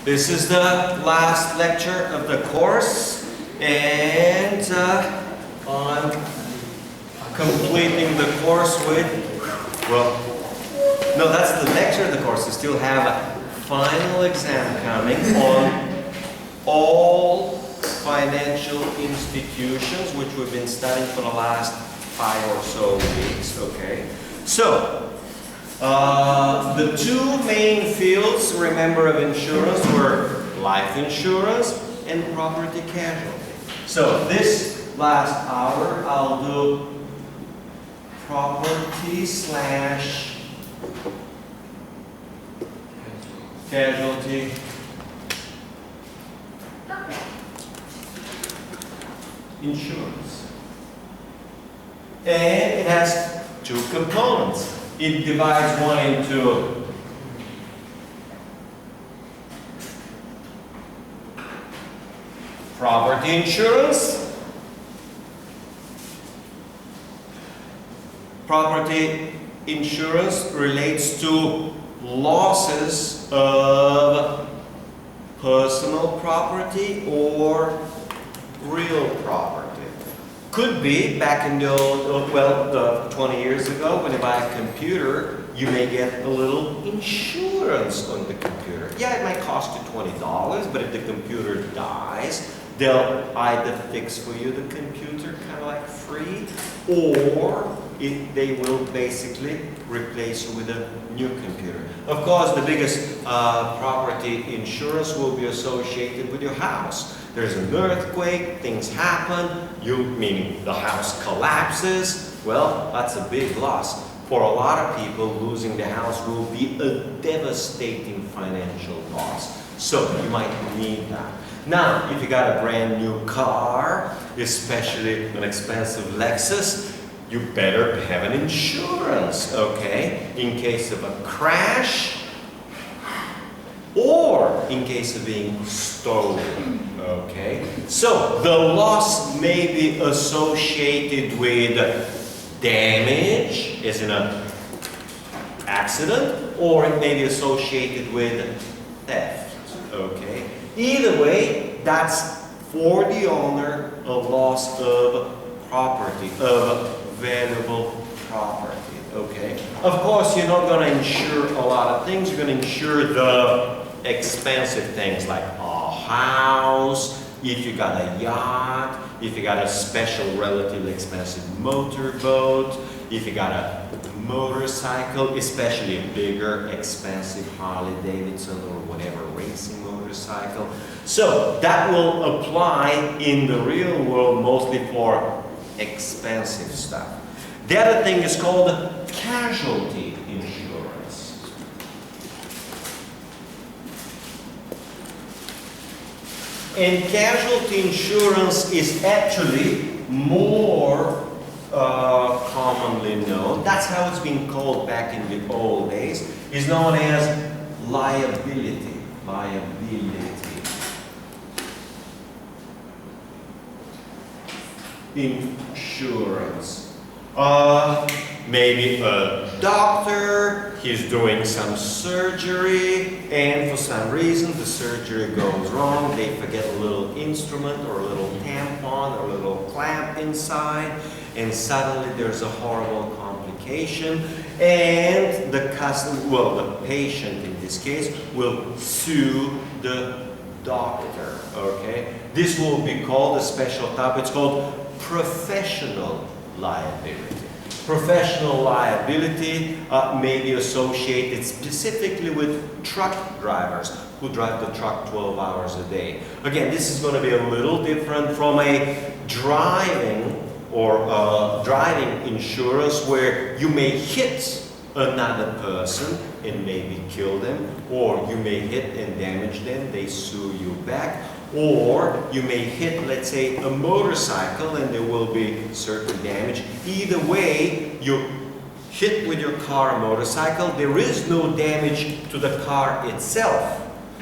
This is the last lecture of the course, and I'm completing the course with, well, no, that's the lecture of the course. We still have a final exam coming on all financial institutions, which we've been studying for the last 5 or so weeks, okay? So, the two main fields, remember, of insurance were life insurance and property casualty. So this last hour I'll do property/casualty insurance. And it has two components. It divides one into property insurance. Property insurance relates to losses of personal property or real property. Could be back in the old, 20 years ago, when you buy a computer, you may get a little insurance on the computer. Yeah, it might cost you $20, but if the computer dies, they'll either fix for you the computer kind of like free, or they will basically replace you with a new computer. Of course, the biggest property insurance will be associated with your house. There's an earthquake, things happen, meaning the house collapses. Well, that's a big loss. For a lot of people, losing the house will be a devastating financial loss. So you might need that. Now, if you got a brand new car, especially an expensive Lexus, you better have an insurance, okay? In case of a crash, or in case of being stolen, okay? So the loss may be associated with damage, as in an accident, or it may be associated with theft, okay? Either way, that's for the owner a loss of property, of valuable property, okay? Of course, you're not going to insure a lot of things. You're going to insure the expensive things like a house, if you got a yacht, if you got a special relatively expensive motorboat, if you got a motorcycle, especially a bigger expensive Harley Davidson or whatever racing motorcycle. So that will apply in the real world mostly for expensive stuff. The other thing is called casualty insurance. And casualty insurance is actually more commonly known, that's how it's been called back in the old days, is known as liability. Insurance. Maybe a doctor, he's doing some surgery, and for some reason the surgery goes wrong. They forget a little instrument or a little tampon or a little clamp inside, and suddenly there's a horrible complication, and the patient in this case will sue the doctor, okay? This will be called a special type, it's called professional liability. Professional liability may be associated specifically with truck drivers who drive the truck 12 hours a day. Again, this is going to be a little different from a driving insurance where you may hit another person and maybe kill them, or you may hit and damage them, they sue you back. Or you may hit, let's say, a motorcycle and there will be certain damage. Either way, you hit with your car or motorcycle, there is no damage to the car itself.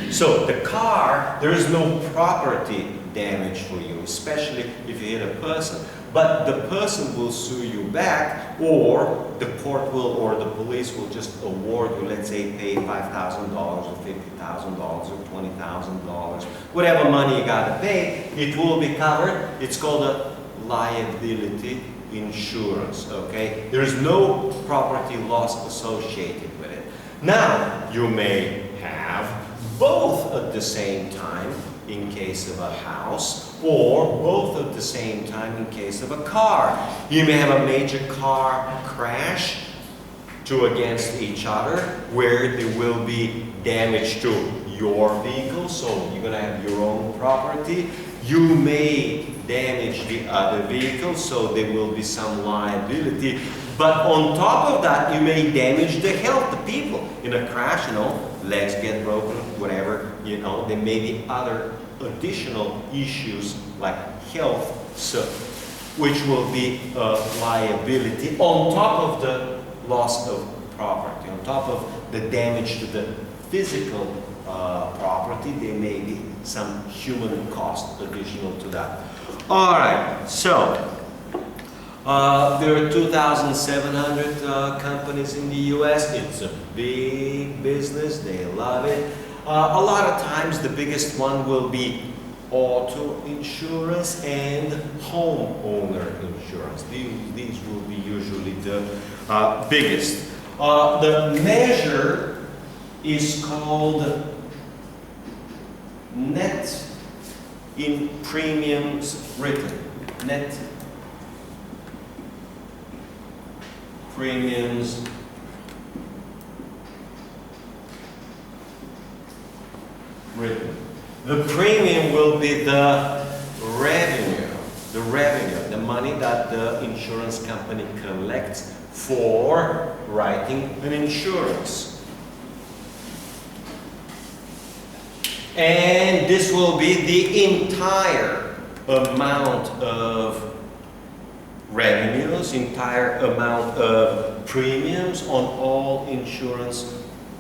So the car, there is no property damage for you, especially if you hit a person. but the person will sue you back, or the court will, or the police will just award you, let's say, pay $5,000 or $50,000 or $20,000, whatever money you gotta pay, it will be covered. It's called a liability insurance, okay? There is no property loss associated with it. Now, you may have both at the same time in case of a house, or both at the same time in case of a car. You may have a major car crash, two against each other, where there will be damage to your vehicle, so you're going to have your own property. You may damage the other vehicle, so there will be some liability. But on top of that, you may damage the health of people. In a crash, legs get broken, whatever, there may be other additional issues like health, so, which will be a liability on top of the loss of property, on top of the damage to the physical property. There may be some human cost additional to that. All right, so there are 2,700 companies in the US. It's a big business. They love it. A lot of times the biggest one will be auto insurance and homeowner insurance. These will be usually the biggest. The measure is called net in premiums written. Net premiums written. The premium will be the revenue, the money that the insurance company collects for writing an insurance. And this will be the entire amount of revenues, entire amount of premiums on all insurance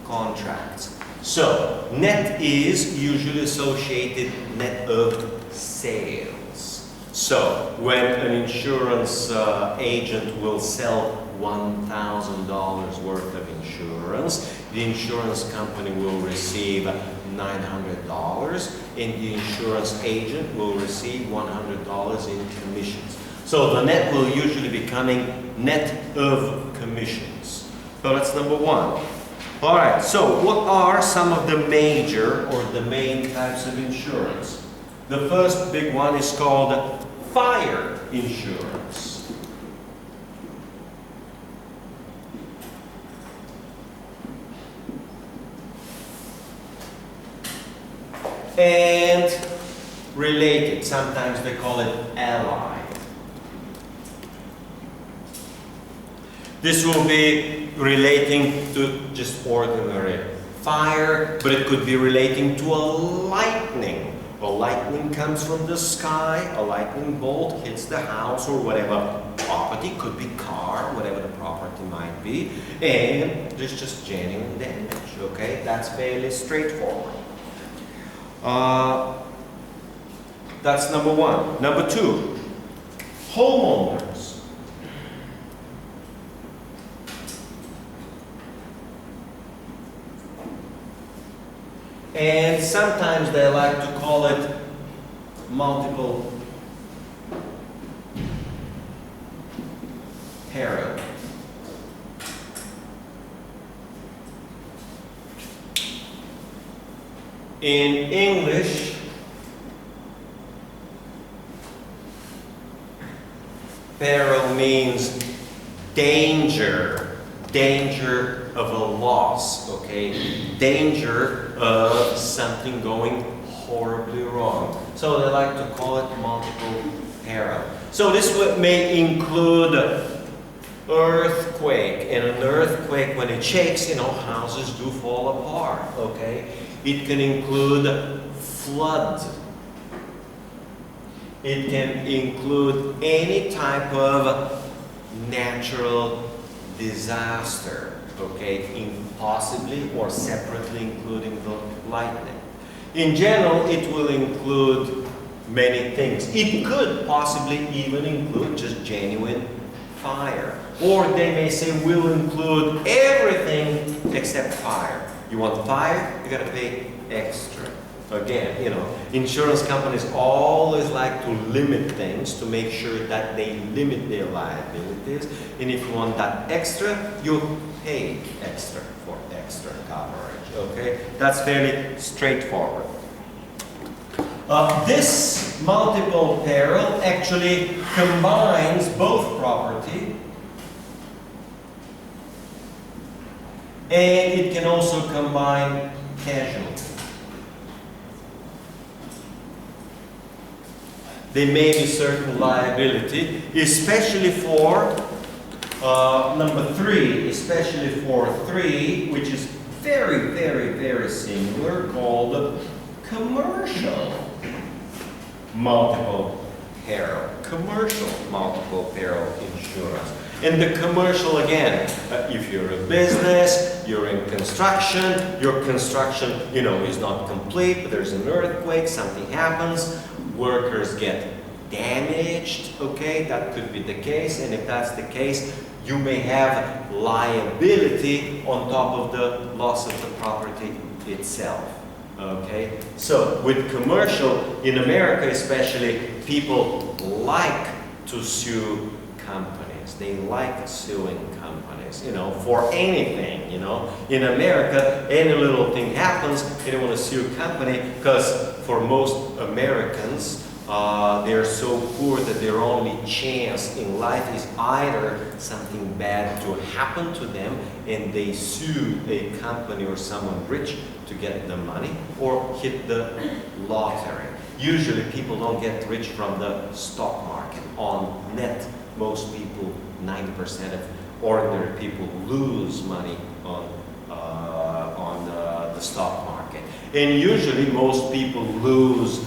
contracts. So, net is usually associated net of sales. So, when an insurance agent will sell $1,000 worth of insurance, the insurance company will receive $900, and the insurance agent will receive $100 in commissions. So the net will usually be coming net of commissions. So that's number one. All right, so what are some of the major or the main types of insurance? The first big one is called fire insurance. And related, sometimes they call it allied. This will be relating to just ordinary fire, but it could be relating to a lightning. A lightning comes from the sky, a lightning bolt hits the house or whatever property, could be car, whatever the property might be, and there's just genuine damage, okay? That's fairly straightforward. That's number one. Number two, homeowners. And sometimes they like to call it multiple peril. In English, peril means danger, danger of a loss, okay? Danger of something going horribly wrong. So they like to call it multiple peril. So this may include earthquake, and an earthquake, when it shakes, houses do fall apart, okay? It can include flood. It can include any type of natural disaster, okay, possibly or separately including the lightning. In general, it will include many things. It could possibly even include just genuine fire. Or they may say we'll include everything except fire. You want fire, you gotta pay extra. Again, you know, insurance companies always like to limit things to make sure that they limit their liabilities. And if you want that extra, you pay extra for extra coverage. Okay, that's fairly straightforward. This multiple peril actually combines both property and it can also combine casualty. There may be certain liability, especially for number 3, especially for 3, which is very, very, very similar, called commercial multiple peril. Commercial multiple peril insurance. And the commercial, again, if you're a business, you're in construction, your construction, you know, is not complete, but there's an earthquake, something happens, workers get damaged, okay, that could be the case, and if that's the case, you may have liability on top of the loss of the property itself. Okay, so with commercial, in America especially, people like to sue companies. They like suing companies, you know, for anything, you know. In America, any little thing happens, they don't want to sue a company because for most Americans, they're so poor that their only chance in life is either something bad to happen to them and they sue a company or someone rich to get the money, or hit the lottery. Usually people don't get rich from the stock market. On net, most people, 90% of ordinary people lose money on the stock market. And usually most people lose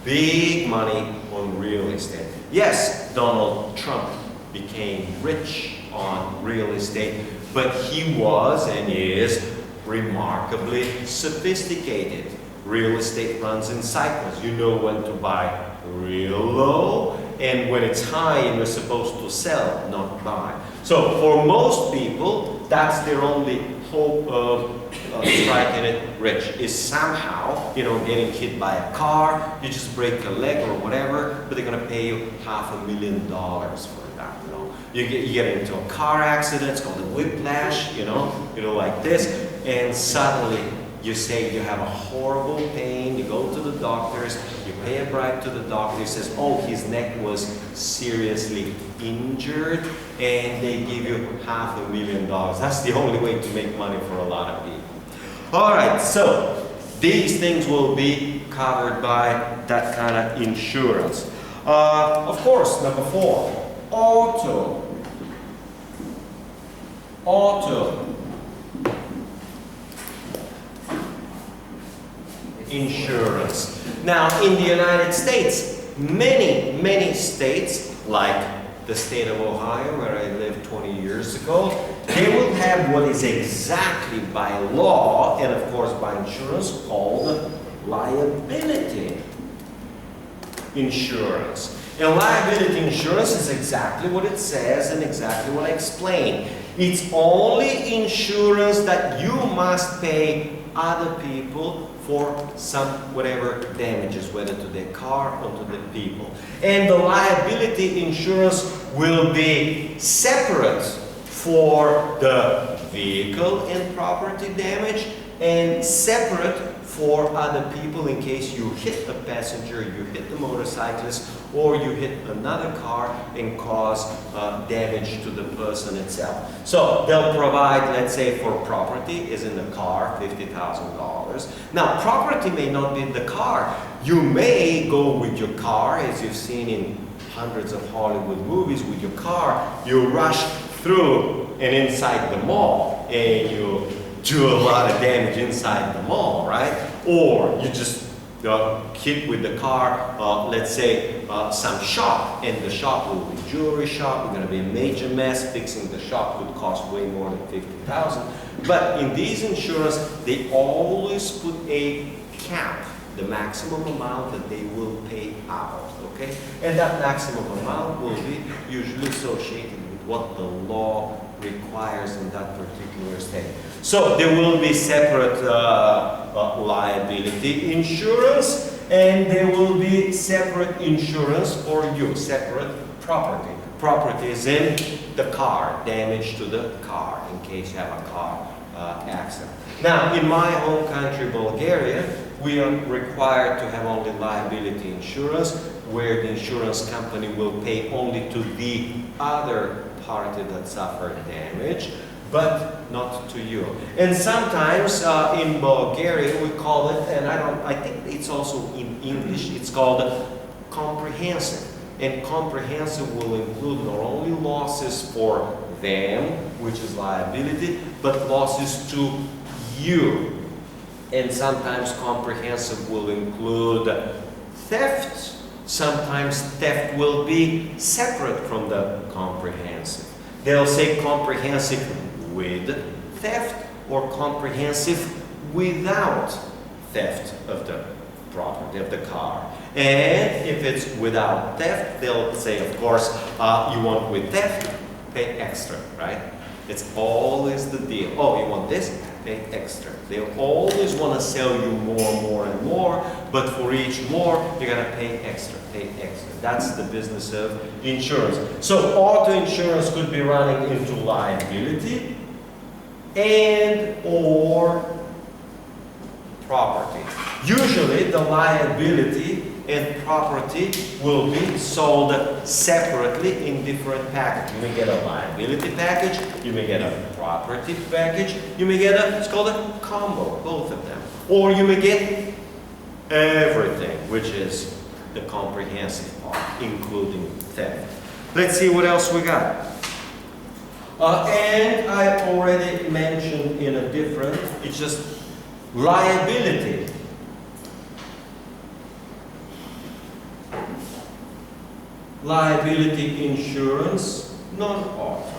big money on real estate. Yes, Donald Trump became rich on real estate, but he was and is remarkably sophisticated. Real estate runs in cycles. You know when to buy real low, and when it's high and you're supposed to sell, not buy. So for most people, that's their only hope of striking it rich, is somehow, you know, getting hit by a car, you just break a leg or whatever, but they're going to pay you $500,000 for that. You know, you get into a car accident, it's called a whiplash, you know, like this, and suddenly you say you have a horrible pain, you go to the doctors, you pay a bribe to the doctor, he says, oh, his neck was seriously injured, and they give you $500,000. That's the only way to make money for a lot of people. All right, so these things will be covered by that kind of insurance. Of course, number 4, auto insurance. Now, in the United States, many states, like the state of Ohio, where I lived 20 years ago, they will have what is exactly by law, and of course by insurance, called liability insurance. And liability insurance is exactly what it says and exactly what I explained. It's only insurance that you must pay other people for some whatever damages, whether to their car or to the people. And the liability insurance will be separate for the vehicle and property damage and separate for other people in case you hit a passenger, you hit the motorcyclist, or you hit another car and cause damage to the person itself. So they'll provide, let's say for property is in the car, $50,000. Now property may not be in the car. You may go with your car, as you've seen in hundreds of Hollywood movies, with your car, you rush through and inside the mall and you do a lot of damage inside the mall, right? Or you just hit with the car, let's say some shop, and the shop will be jewelry shop, it's going to be a major mess, fixing the shop could cost way more than $50,000. But in these insurance, they always put a cap the maximum amount that they will pay out, okay? And that maximum amount will be usually associated with what the law requires in that particular state. So there will be separate liability insurance, and there will be separate insurance for you, separate property. Property is in the car, damage to the car in case you have a car accident. Now, in my home country, Bulgaria, we are required to have only liability insurance, where the insurance company will pay only to the other party that suffered damage, but not to you. And sometimes in Bulgaria we call it, and I think it's also in English, it's called comprehensive. And comprehensive will include not only losses for them, which is liability, but losses to you. And sometimes comprehensive will include theft. Sometimes theft will be separate from the comprehensive. They'll say comprehensive with theft or comprehensive without theft of the property, of the car. And if it's without theft, they'll say, of course, you want with theft, pay extra, right? It's always the deal. Oh, you want this? Pay extra. They always want to sell you more and more, but for each more, you're going to pay extra, pay extra. That's the business of insurance. So auto insurance could be running into liability and or property. Usually the liability and property will be sold separately in different packages. You may get a liability package, you may get a property package, you may get it's called a combo, both of them. Or you may get everything, which is the comprehensive part, including theft. Let's see what else we got. And I already mentioned in a different, it's just liability. Liability insurance, non-auto.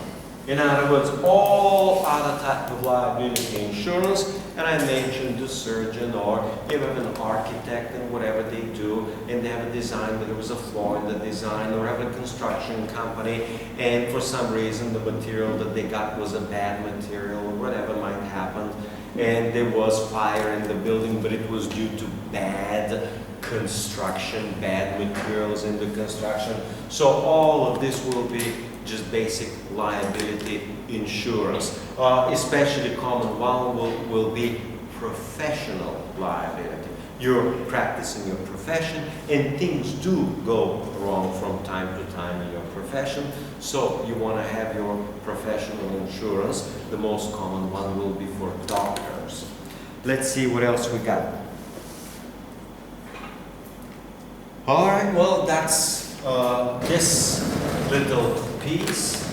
In other words, all other type of liability insurance, and I mentioned the surgeon or even an architect and whatever they do, and they have a design, but there was a flaw in the design, or have a construction company, and for some reason the material that they got was a bad material, or whatever might happen, and there was fire in the building, but it was due to bad construction, bad materials in the construction. So all of this will be just basic liability insurance. Especially common one will be professional liability. You're practicing your profession and things do go wrong from time to time in your profession. So you want to have your professional insurance. The most common one will be for doctors. Let's see what else we got. All right, well, that's this little piece.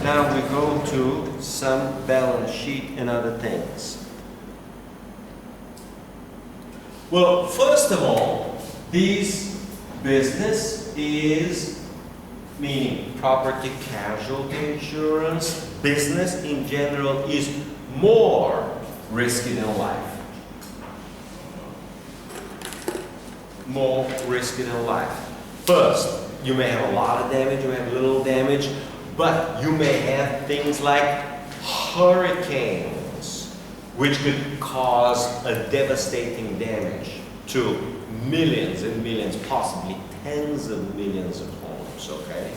Now we go to some balance sheet and other things. Well, first of all, this business is, meaning property casualty insurance, business in general is more risky than life. More risky than life. First, you may have a lot of damage, you may have little damage, but you may have things like hurricanes, which could cause a devastating damage to millions and millions, possibly tens of millions of homes, okay?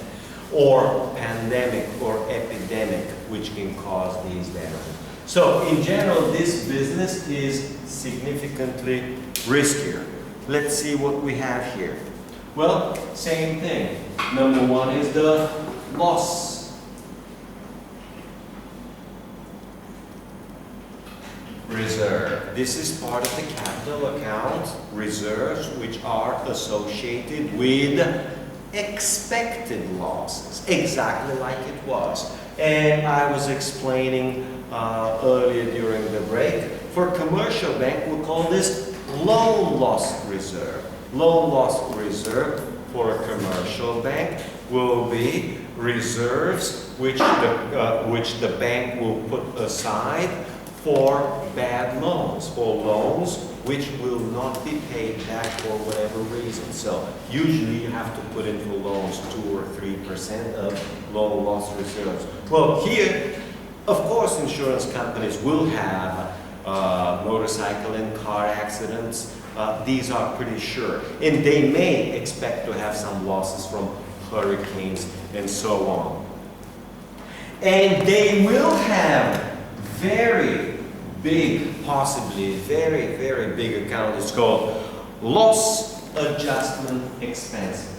Or pandemic or epidemic, which can cause these damages. So in general, this business is significantly riskier. Let's see what we have here. Well, same thing. Number one is the loss reserve. This is part of the capital account reserves, which are associated with expected losses, exactly like it was. And I was explaining earlier during the break, for commercial bank, we call this loan loss reserve. Loan loss reserve for a commercial bank will be reserves which the bank will put aside for bad loans, for loans which will not be paid back for whatever reason. So usually you have to put in for loans 2 or 3% of loan loss reserves. Well, here, of course, insurance companies will have motorcycle and car accidents. These are pretty sure. And they may expect to have some losses from hurricanes and so on. And they will have very big, possibly very, very big account. It's called loss adjustment expenses.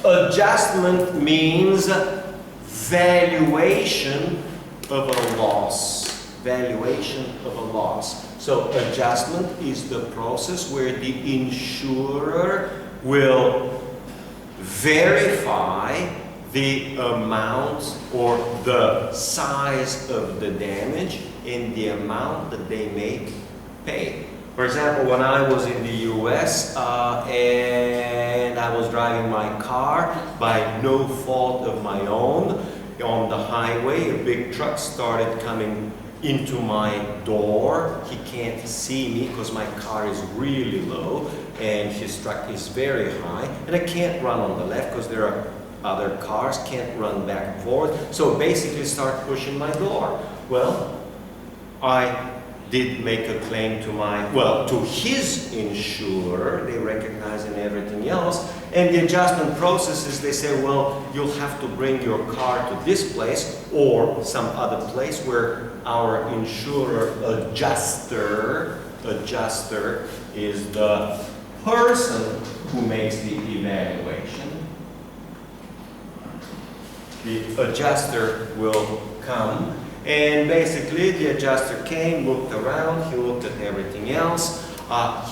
Adjustment means valuation of a loss. Valuation of a loss. So adjustment is the process where the insurer will verify the amount or the size of the damage in the amount that they may pay. For example, when I was in the US and I was driving my car by no fault of my own on the highway, a big truck started coming into my door. He can't see me because my car is really low and his truck is very high, and I can't run on the left because there are other cars, can't run back and forth. So basically start pushing my door. Well, I did make a claim to his insurer. They recognize and everything else. And the adjustment process is they say, well, you'll have to bring your car to this place or some other place where our insurer adjuster is the person who makes the evaluation. The adjuster will come. And basically, the adjuster came, looked around, he looked at everything else.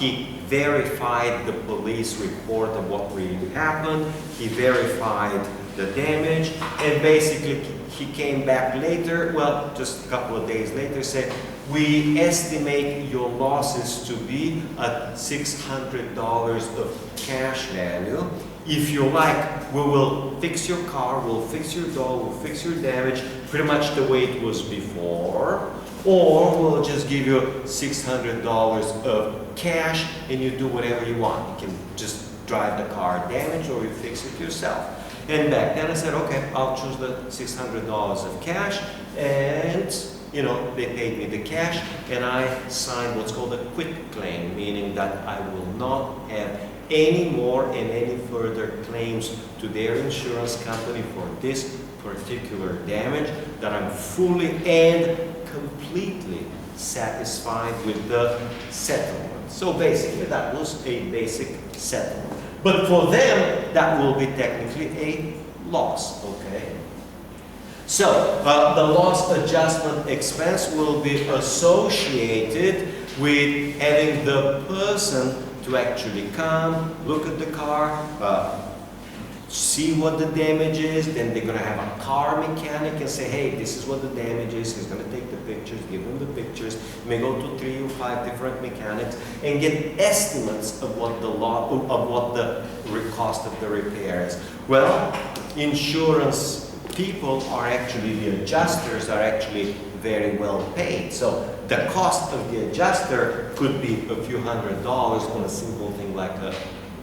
He verified the police report of what really happened. He verified the damage. And basically, he came back later, well, just a couple of days later, said, we estimate your losses to be at $600 of cash value. If you like, we will fix your car, we'll fix your door, we'll fix your damage, pretty much the way it was before. Or we'll just give you $600 of cash and you do whatever you want. You can just drive the car damaged or you fix it yourself. And back then I said, okay, I'll choose the $600 of cash, and you know, they paid me the cash and I signed what's called a quit claim, meaning that I will not have any more and any further claims to their insurance company for this particular damage, that I'm fully and completely satisfied with the settlement. So basically that was a basic settlement. But for them, that will be technically a loss, okay? So the loss adjustment expense will be associated with having the person to actually come, look at the car, see what the damage is. Then they're going to have a car mechanic and say, hey, this is what the damage is. He's going to take the pictures, give them the pictures. You may go to 3 or 5 different mechanics and get estimates of what the cost of the repair is. Well, insurance people are actually, the adjusters are actually very well paid. So the cost of the adjuster could be a few $100s on a simple thing like a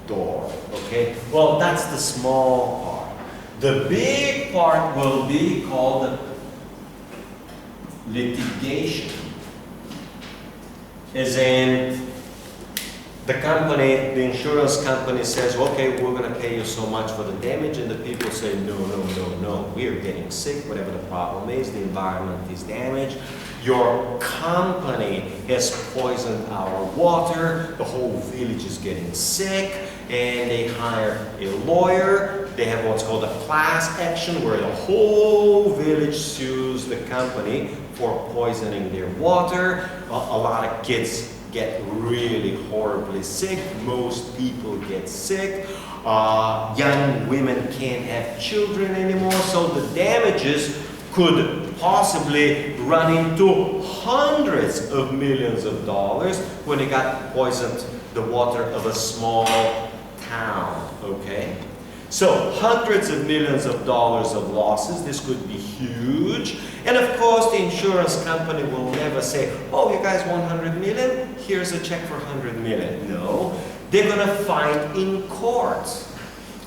door, okay? Well, that's the small part. The big part will be called litigation. As in, the company, the insurance company says, okay, we're going to pay you so much for the damage, and the people say, no, no, no, no, we are getting sick, whatever the problem is, the environment is damaged, your company has poisoned our water, the whole village is getting sick, and they hire a lawyer. They have what's called a class action, where the whole village sues the company for poisoning their water. A lot of kids get really horribly sick. Most people get sick. Young women can't have children anymore, so the damages could possibly run into hundreds of millions of dollars when it got poisoned the water of a small town, okay? So hundreds of millions of dollars of losses, this could be huge. And of course the insurance company will never say, oh, you guys want 100 million? Here's a check for 100 million. No, they're gonna fight in court.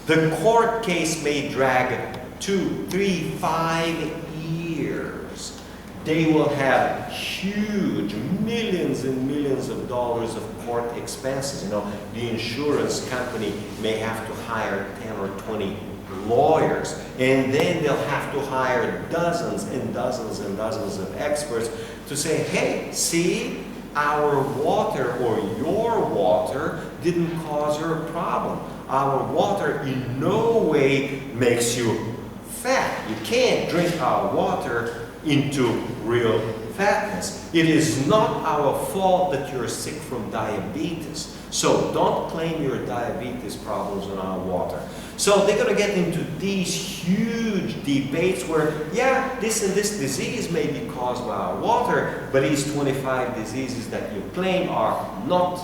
The court case may drag 2, 3, 5 years. They will have huge millions and millions of dollars of court expenses. You know, the insurance company may have to hire 10 or 20 lawyers, and then they'll have to hire dozens and dozens and dozens of experts to say, hey, see, our water or your water didn't cause your problem. Our water in no way makes you fat. You can't drink our water into real fatness. It is not our fault that you're sick from diabetes. So don't claim your diabetes problems on our water. So they're going to get into these huge debates where, yeah, this and this disease may be caused by our water, but these 25 diseases that you claim are not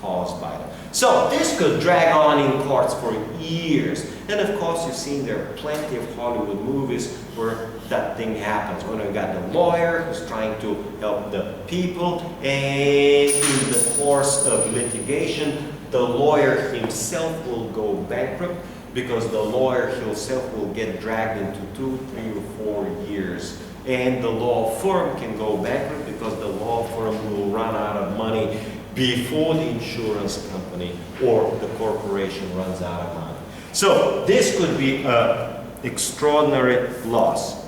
caused by them. So this could drag on in courts for years. And of course, you've seen there are plenty of Hollywood movies where that thing happens. When you got the lawyer who's trying to help the people, and in the course of litigation, the lawyer himself will go bankrupt because the lawyer himself will get dragged into 2, 3, or 4 years. And the law firm can go bankrupt because the law firm will run out of money before the insurance company or the corporation runs out of money. So this could be an extraordinary loss.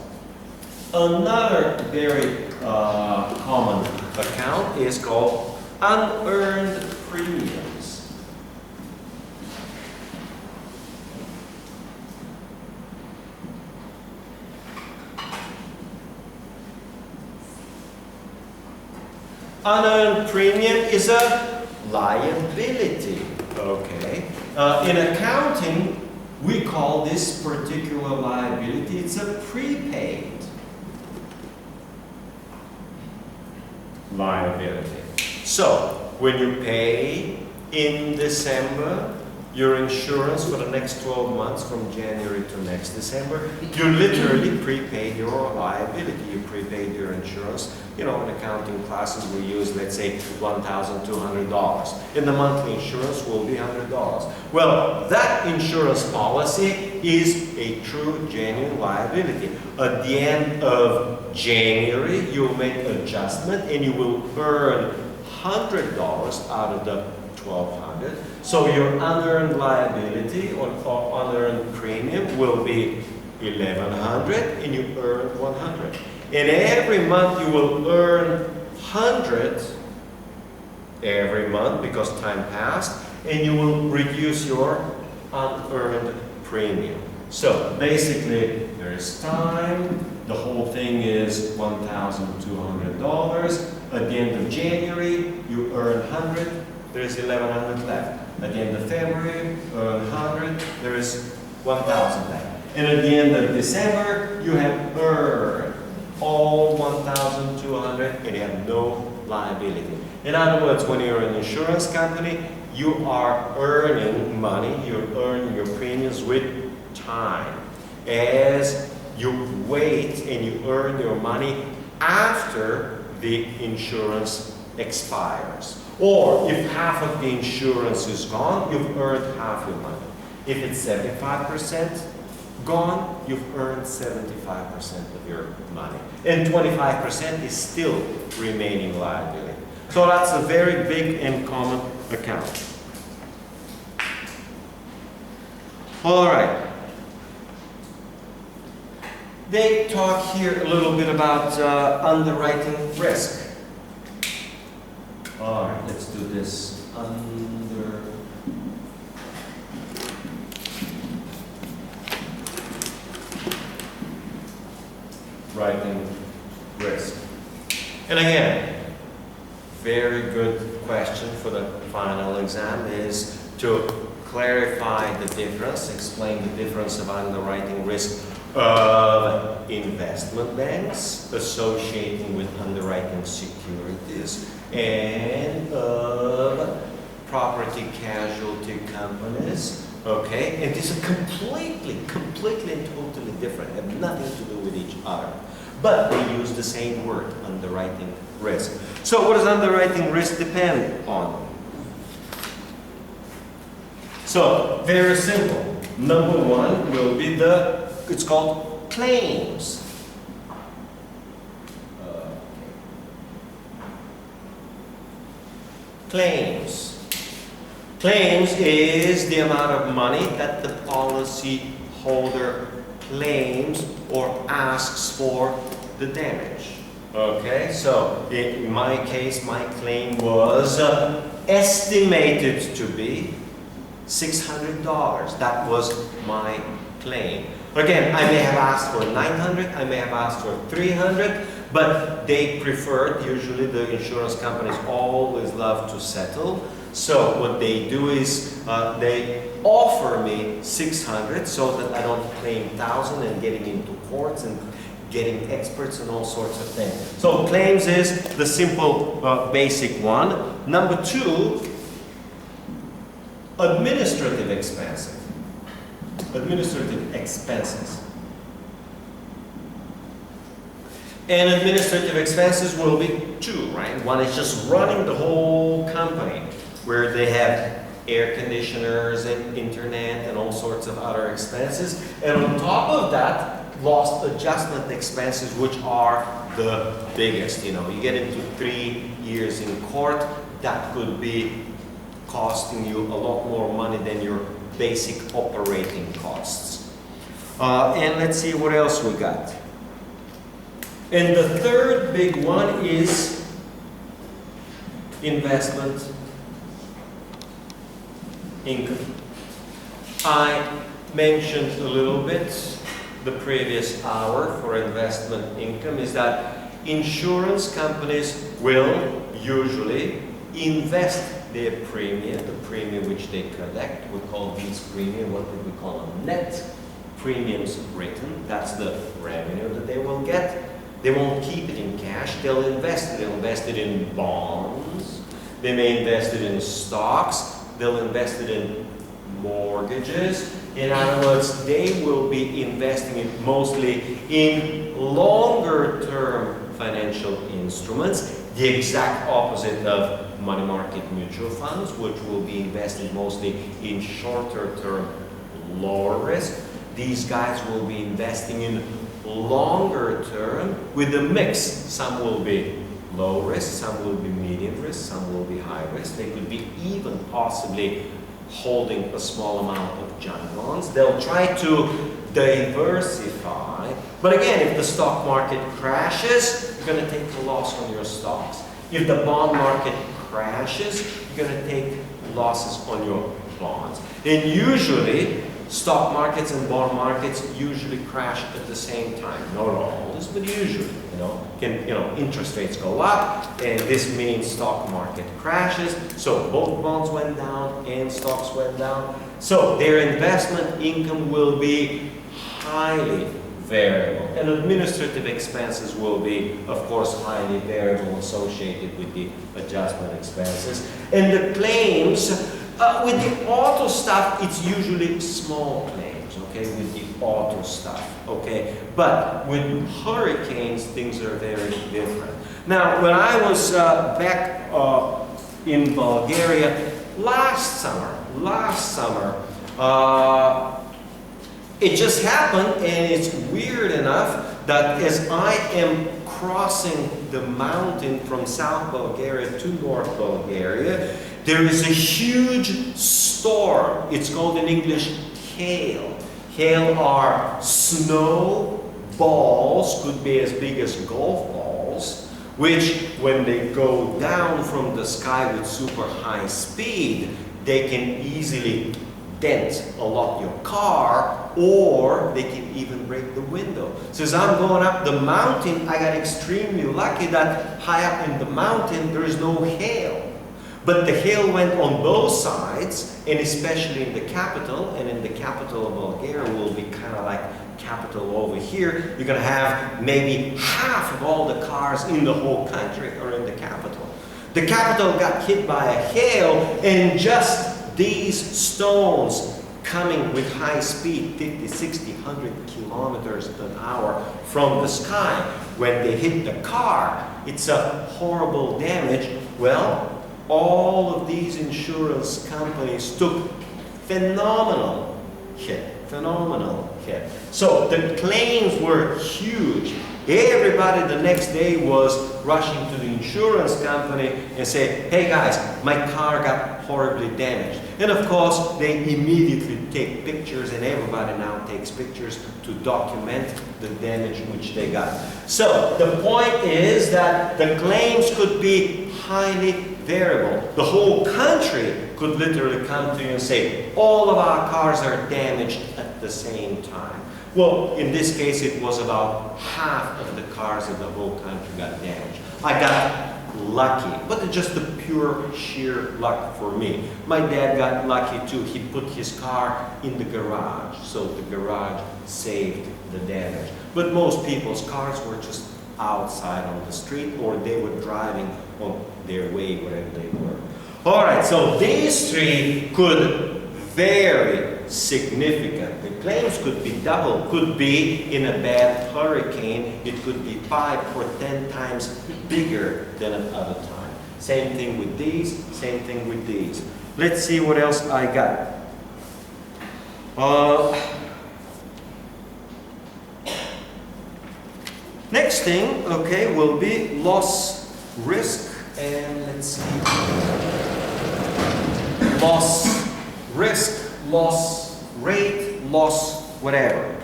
Another very common account is called unearned premiums. Unearned premium is a liability, okay? In accounting, we call this particular liability, it's a prepaid liability. So, when you pay in December your insurance for the next 12 months from January to next December, you literally prepaid your liability. You prepaid your insurance. You know, in accounting classes we use, let's say, $1,200. And the monthly insurance will be $100. Well, that insurance policy is a true, genuine liability. At the end of January, you'll make an adjustment and you will earn $100 out of the $1,200. So your unearned liability or unearned premium will be $1,100 and you earn $100. And every month you will earn $100 every month because time passed, and you will reduce your unearned premium. So basically there is time, the whole thing is $1,200. At the end of January you earn $100, there is $1,100 left. At the end of February, earn $100, there is $1,000 left. And at the end of December, you have earned all $1,200 and you have no liability. In other words, when you're an insurance company, you are earning money, you're earning your premiums with time. As you wait and you earn your money after the insurance expires. Or if half of the insurance is gone, you've earned half your money. If it's 75% gone, you've earned 75% of your money. And 25% is still remaining liability. So that's a very big and common account. All right. They talk here a little bit about underwriting risk. All right, let's do this. Underwriting risk. And again, very good question for the final exam is to clarify the difference, explain the difference of underwriting risk of investment banks associating with underwriting securities and of property casualty companies. Okay, and these are completely and totally different, have nothing to do with each other. But they use the same word, underwriting risk. So what does underwriting risk depend on? So, very simple. Number one will be it's called claims. Claims. Claims is the amount of money that the policy holder claims or asks for the damage. Okay, so in my case, my claim was estimated to be $600. That was my claim. Again, I may have asked for $900, I may have asked for $300, but they preferred, usually the insurance companies always love to settle. So what they do is they offer me $600 so that I don't claim $1,000 and getting into courts and getting experts and all sorts of things. So claims is the simple basic one. Number two, administrative expenses. Administrative expenses. And administrative expenses will be two, right? One is just running the whole company, where they have air conditioners and internet and all sorts of other expenses. And on top of that, loss adjustment expenses, which are the biggest. You know, you get into 3 years in court, that could be costing you a lot more money than your basic operating costs. And let's see what else we got. And the third big one is investment income. I mentioned a little bit the previous hour for investment income is that insurance companies will usually invest their premium, the premium which they collect. We call these premium, what do we call them? Net premiums written. That's the revenue that they will get. They won't keep it in cash, they'll invest it. They'll invest it in bonds, they may invest it in stocks, they'll invest it in mortgages. In other words, they will be investing it mostly in longer term financial instruments, the exact opposite of money market mutual funds, which will be invested mostly in shorter term, lower risk. These guys will be investing in longer term with a mix. Some will be low risk, some will be medium risk, some will be high risk. They could be even possibly holding a small amount of junk bonds. They'll try to diversify. But again, if the stock market crashes, you're going to take a loss on your stocks. If the bond market crashes, you're going to take losses on your bonds. And usually, stock markets and bond markets usually crash at the same time. Not always, but usually. Interest rates go up, and this means stock market crashes. So both bonds went down and stocks went down. So their investment income will be highly variable, and administrative expenses will be, of course, highly variable, associated with the adjustment expenses. And the claims, with the auto stuff, it's usually small claims, okay, with the auto stuff, okay? But with hurricanes, things are very different. Now, when I was back in Bulgaria last summer, it just happened, and it's weird enough that as I am crossing the mountain from South Bulgaria to North Bulgaria, there is a huge storm. It's called in English hail. Hail are snow balls, could be as big as golf balls, which when they go down from the sky with super high speed, they can easily dent a lot your car, or they can even break the window. So as I'm going up the mountain, I got extremely lucky that high up in the mountain there is no hail. But the hail went on both sides, and especially in the capital, and in the capital of Bulgaria will be kind of like capital over here. You're going to have maybe half of all the cars in the whole country are in the capital. The capital got hit by a hail, and just these stones coming with high speed, 50, 60, 100 kilometers an hour from the sky, when they hit the car, it's a horrible damage. Well, all of these insurance companies took phenomenal hit. So the claims were huge. Everybody the next day was rushing to the insurance company and say, hey guys, my car got horribly damaged. And of course, they immediately take pictures, and everybody now takes pictures to document the damage which they got. So the point is that the claims could be highly variable. The whole country could literally come to you and say, all of our cars are damaged at the same time. Well, in this case, it was about half of the cars in the whole country got damaged. I got lucky, but it's just the pure sheer luck for me. My dad got lucky too. He put his car in the garage, so the garage saved the damage. But most people's cars were just outside on the street, or they were driving on their way wherever they were. All right, so these three could vary significantly. Claims could be double, could be in a bad hurricane, it could be 5 or 10 times bigger than another time. Same thing with these, same thing with these. Let's see what else I got. Next thing, okay, will be loss risk, and let's see. Loss risk, loss rate, loss whatever.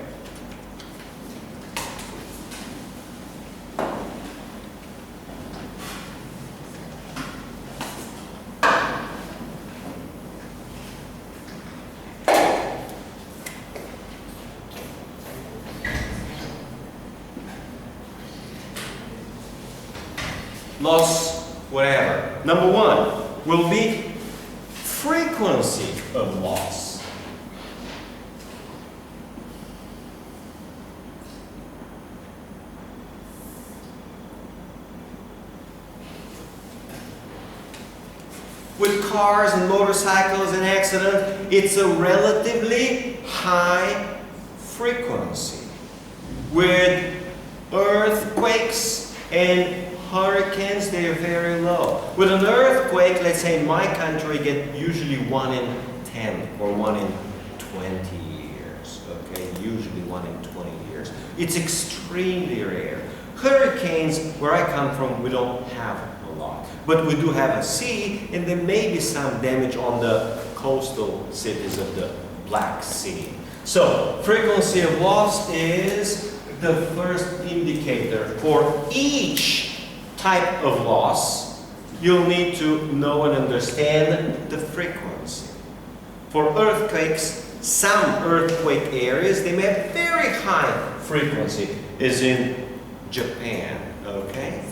Loss whatever. Number one will be frequency of loss. With cars and motorcycles and accidents, it's a relatively high frequency. With earthquakes and hurricanes, they are very low. With an earthquake, let's say in my country, get usually 1 in 10 or 1 in 20 years. Okay, usually 1 in 20 years. It's extremely rare. Hurricanes, where I come from, we don't have a lot. But we do have a sea, and there may be some damage on the coastal cities of the Black Sea. So, frequency of loss is the first indicator. For each type of loss, you'll need to know and understand the frequency. For earthquakes, some earthquake areas, they may have very high frequency, as in Japan, okay?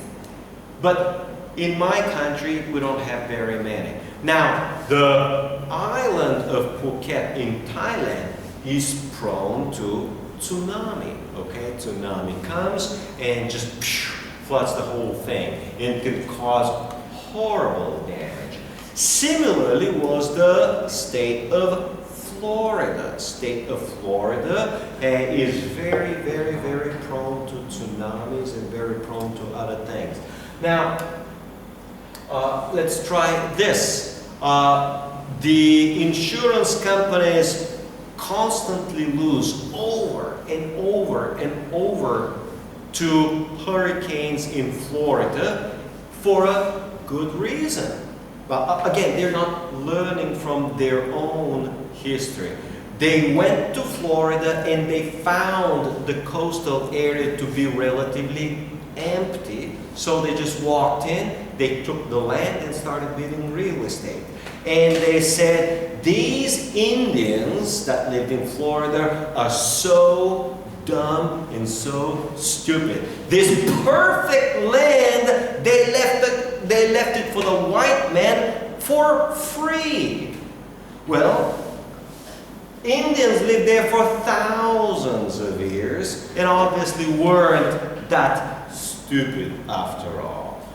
But in my country, we don't have very many. Now, the island of Phuket in Thailand is prone to tsunami, okay? Tsunami comes and just floods the whole thing and can cause horrible damage. Similarly was the state of Florida. State of Florida is very, very, very prone to tsunamis and very prone to other things. Now, let's try this. The insurance companies constantly lose over and over and over to hurricanes in Florida for a good reason. But again, they're not learning from their own history. They went to Florida and they found the coastal area to be relatively empty. So they just walked in, they took the land and started building real estate. And they said, these Indians that lived in Florida are so dumb and so stupid. This perfect land, they left it for the white man for free. Well, Indians lived there for thousands of years and obviously weren't that stupid after all.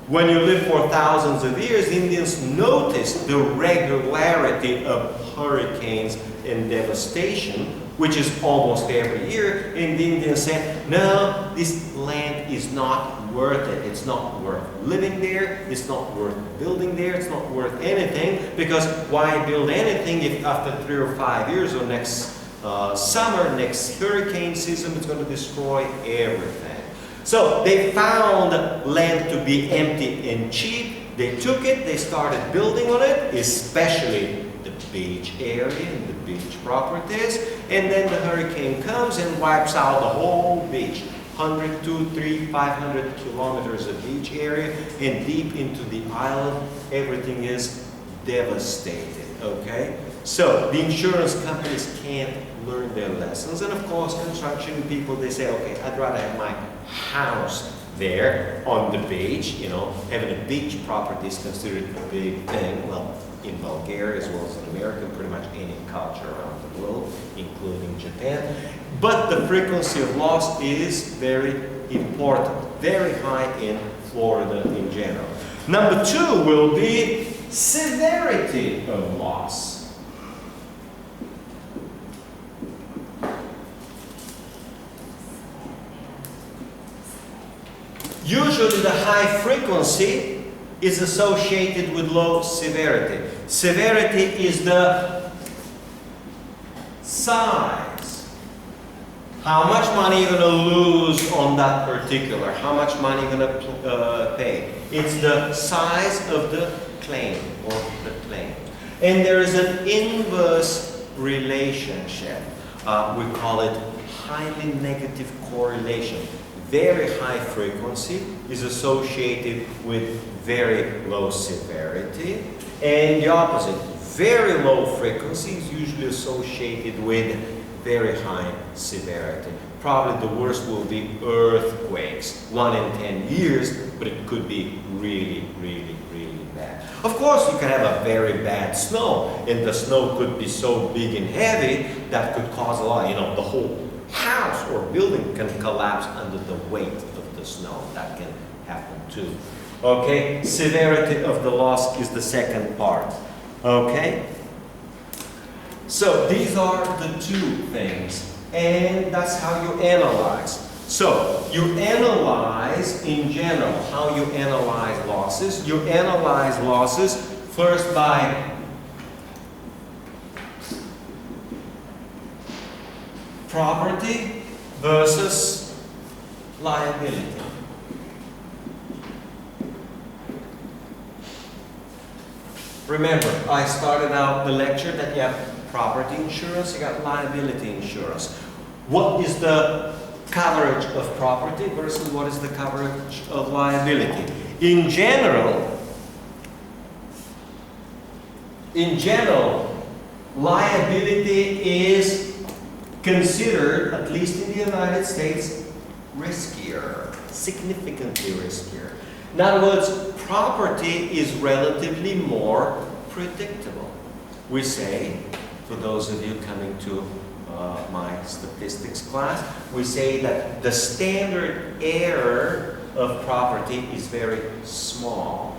When you live for thousands of years, Indians noticed the regularity of hurricanes and devastation, which is almost every year, and the Indians said, no, this land is not worth it. It's not worth living there. It's not worth building there. It's not worth anything, because why build anything if after 3 or 5 years or next summer, next hurricane season, it's going to destroy everything. So they found land to be empty and cheap. They took it, they started building on it, especially the beach area and the beach properties, and then the hurricane comes and wipes out the whole beach. 100, 200, 300, 500 kilometers of beach area, and deep into the island, everything is devastated, okay? So the insurance companies can't learn their lessons, and of course construction people, they say, okay, I'd rather have my house there on the beach. You know, having a beach property is considered a big thing. Well, in Bulgaria as well as in America, pretty much any culture around the world, including Japan. But the frequency of loss is very important, very high in Florida in general. Number 2 will be severity of loss. Usually the high frequency is associated with low severity. Severity is the size. How much money you're going to lose on that particular, how much money you're going to pay. It's the size of the claim or the claim. And there is an inverse relationship. We call it highly negative correlation. Very high frequency is associated with very low severity, and the opposite, very low frequency is usually associated with very high severity. Probably the worst will be earthquakes, 1 in 10 years, but it could be really, really, really bad. Of course, you can have a very bad snow, and the snow could be so big and heavy that could cause a lot, you know, the whole house or building can collapse under the weight of the snow. That can happen too. Okay, severity of the loss is the second part. Okay, so these are the 2 things, and that's how you analyze. So you analyze in general. How you analyze losses? You analyze losses first by property versus liability. Remember, I started out the lecture that you have property insurance, you got liability insurance. What is the coverage of property versus what is the coverage of liability? In general, liability is considered, at least in the United States, riskier, significantly riskier. In other words, property is relatively more predictable. We say, for those of you coming to my statistics class, we say that the standard error of property is very small,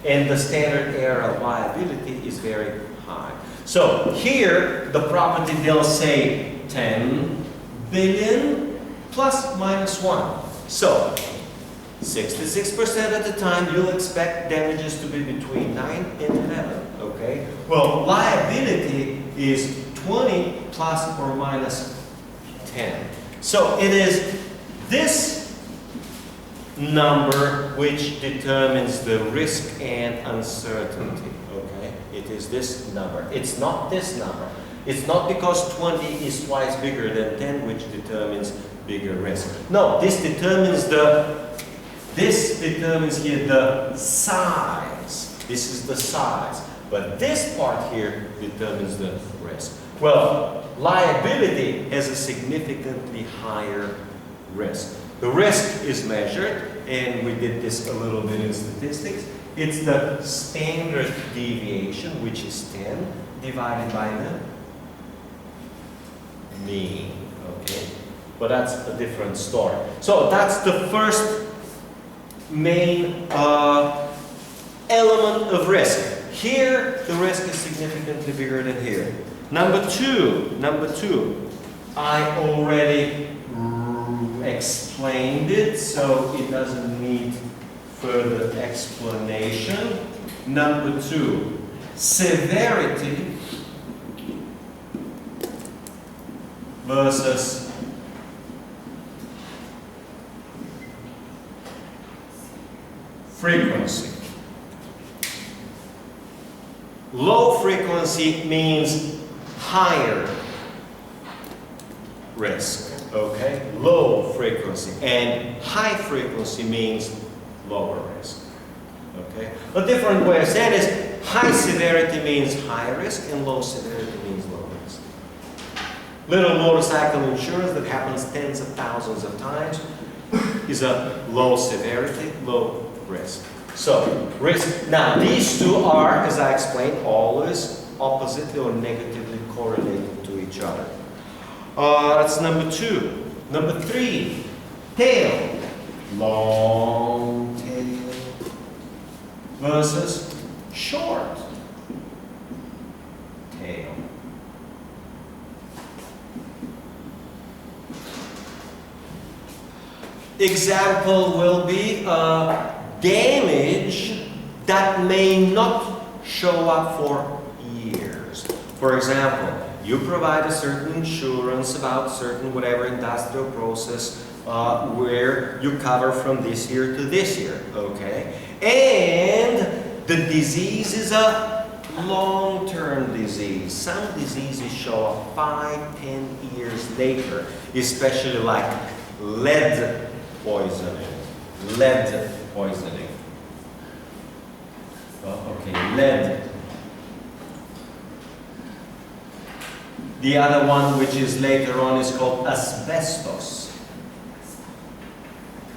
and the standard error of liability is very high. So here, the property, they'll say 10 billion plus minus 1. So 66% of the time you'll expect damages to be between 9 and 11. Okay? Well, liability is 20 plus or minus 10. So it is this number which determines the risk and uncertainty. Okay? It is this number. It's not this number. It's not because 20 is twice bigger than 10 which determines bigger risk. No, this determines here the size. This is the size. But this part here determines the risk. Well, liability has a significantly higher risk. The risk is measured, and we did this a little bit in statistics, It's the standard deviation, which is 10, divided by the mean, okay? But that's a different story. So that's the first main element of risk. Here, the risk is significantly bigger than here. Number two, I already explained it, so it doesn't need further explanation. Number two, severity versus frequency. Low frequency means higher risk, okay? Low frequency. And high frequency means lower risk, okay? A different way of saying it is high severity means high risk and low severity means low risk. Little motorcycle insurance that happens tens of thousands of times is a low severity, low risk. So, risk. Now, these two are, as I explained, always oppositely or negatively correlated to each other. That's number two. Number three, tail. Long tail versus short tail. Example will be damage that may not show up for years. For example, you provide a certain insurance about certain whatever industrial process where you cover from this year to this year, okay? And the disease is a long-term disease. Some diseases show up 5-10 years later, especially like lead poisoning. Lead poisoning. Okay, lead. The other one, which is later on, is called asbestos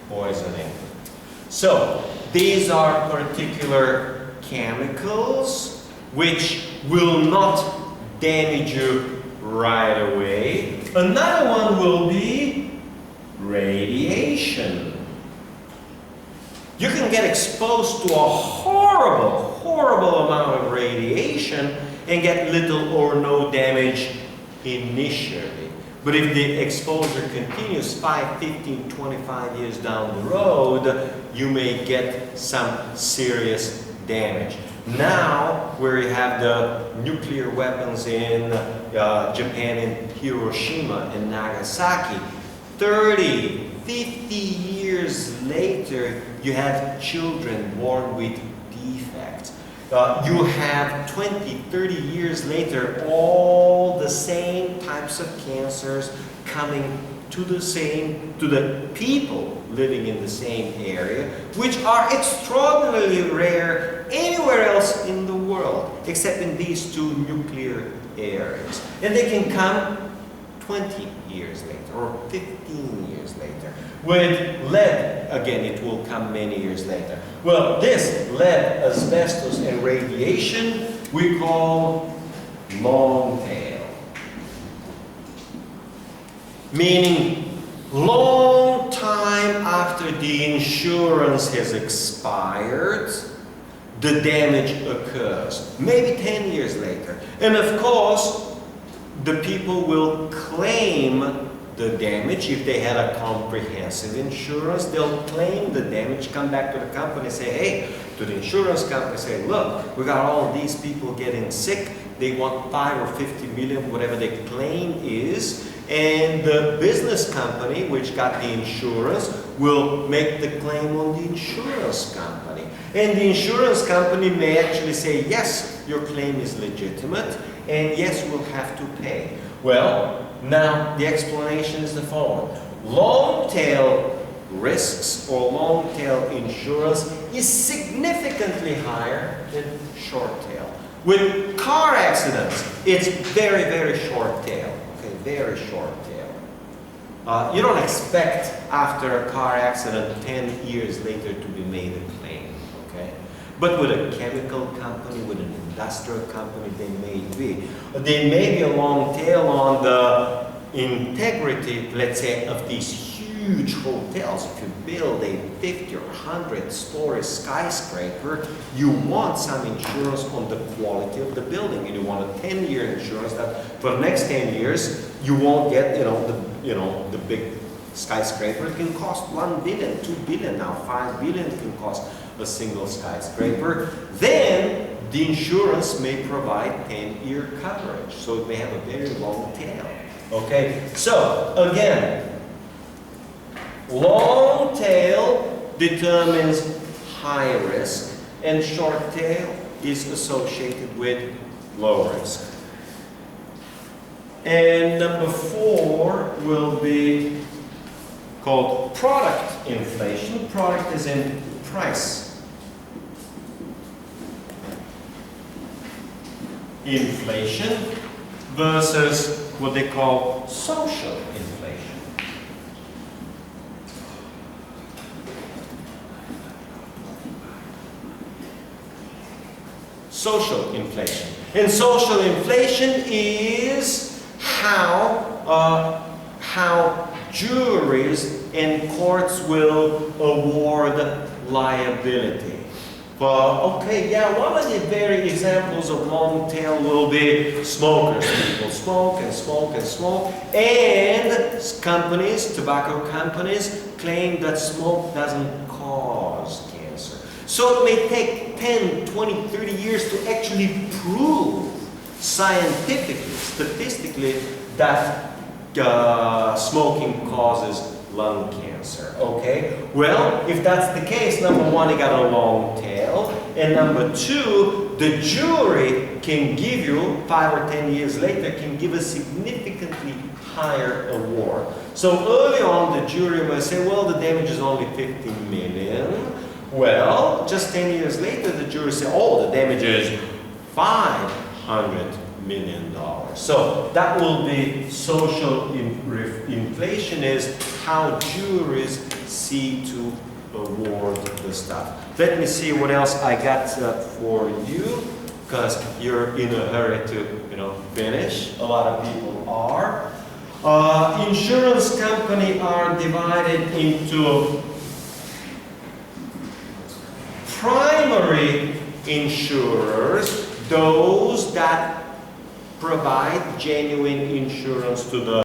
poisoning. So, these are particular chemicals which will not damage you right away. Another one will be radiation. You can get exposed to a horrible, horrible amount of radiation and get little or no damage initially. But if the exposure continues 5, 15, 25 years down the road, you may get some serious damage. Now, where you have the nuclear weapons in Japan and Hiroshima and Nagasaki, 30, 50 years later, you have children born with defects. You have 20, 30 years later, all the same types of cancers coming to the people living in the same area, which are extraordinarily rare anywhere else in the world, except in these two nuclear areas. And they can come 20 years later or 15 years later. With lead, again, it will come many years later. Well, this lead, asbestos, and radiation we call long tail. Meaning, long time after the insurance has expired, the damage occurs. Maybe 10 years later. And of course, the people will claim the damage. If they had a comprehensive insurance, they'll claim the damage, come back to the company, say, hey, to the insurance company, say, look, we got all these people getting sick. They want 5 or 50 million, whatever the claim is. And the business company, which got the insurance, will make the claim on the insurance company. And the insurance company may actually say, yes, your claim is legitimate, and yes, we'll have to pay. Well, now the explanation is the following. Long tail risks or long tail insurance is significantly higher than short tail. With car accidents, it's very, very short tail. Okay, very short tail. You don't expect after a car accident 10 years later to be made a claim. Okay. But with a chemical company, with an industrial company, they may be. There may be a long tail on the integrity, let's say, of these huge hotels. If you build a 50 or 100-story skyscraper, you want some insurance on the quality of the building, and you want a 10-year insurance that for the next 10 years you won't get, the big skyscraper. It can cost 1 billion, 2 billion now, 5 billion can cost a single skyscraper. Then the insurance may provide 10-year coverage, so it may have a very long tail. Okay, so again, long tail determines high risk, and short tail is associated with low risk. And number 4 will be called product inflation. Product is in price. Inflation versus what they call social inflation. Social inflation. And social inflation is how juries and courts will award liability. Okay, yeah, one of the very examples of long tail will be smokers. People smoke and smoke and smoke, and companies, tobacco companies, claim that smoke doesn't cause cancer. So it may take 10, 20, 30 years to actually prove scientifically, statistically, that smoking causes lung cancer. Okay? Well, if that's the case, number 1, you got a long tail, and number 2, the jury can give you 5 or 10 years later can give a significantly higher award. So early on, the jury will say, well, the damage is only 15 million. Well, just 10 years later, the jury say, oh, the damage is $500 million. So that will be social inflation, is how juries see to award the stuff. Let me see what else I got for you, because you're in a hurry to finish. A lot of people are. Insurance companies are divided into primary insurers, those that provide genuine insurance to the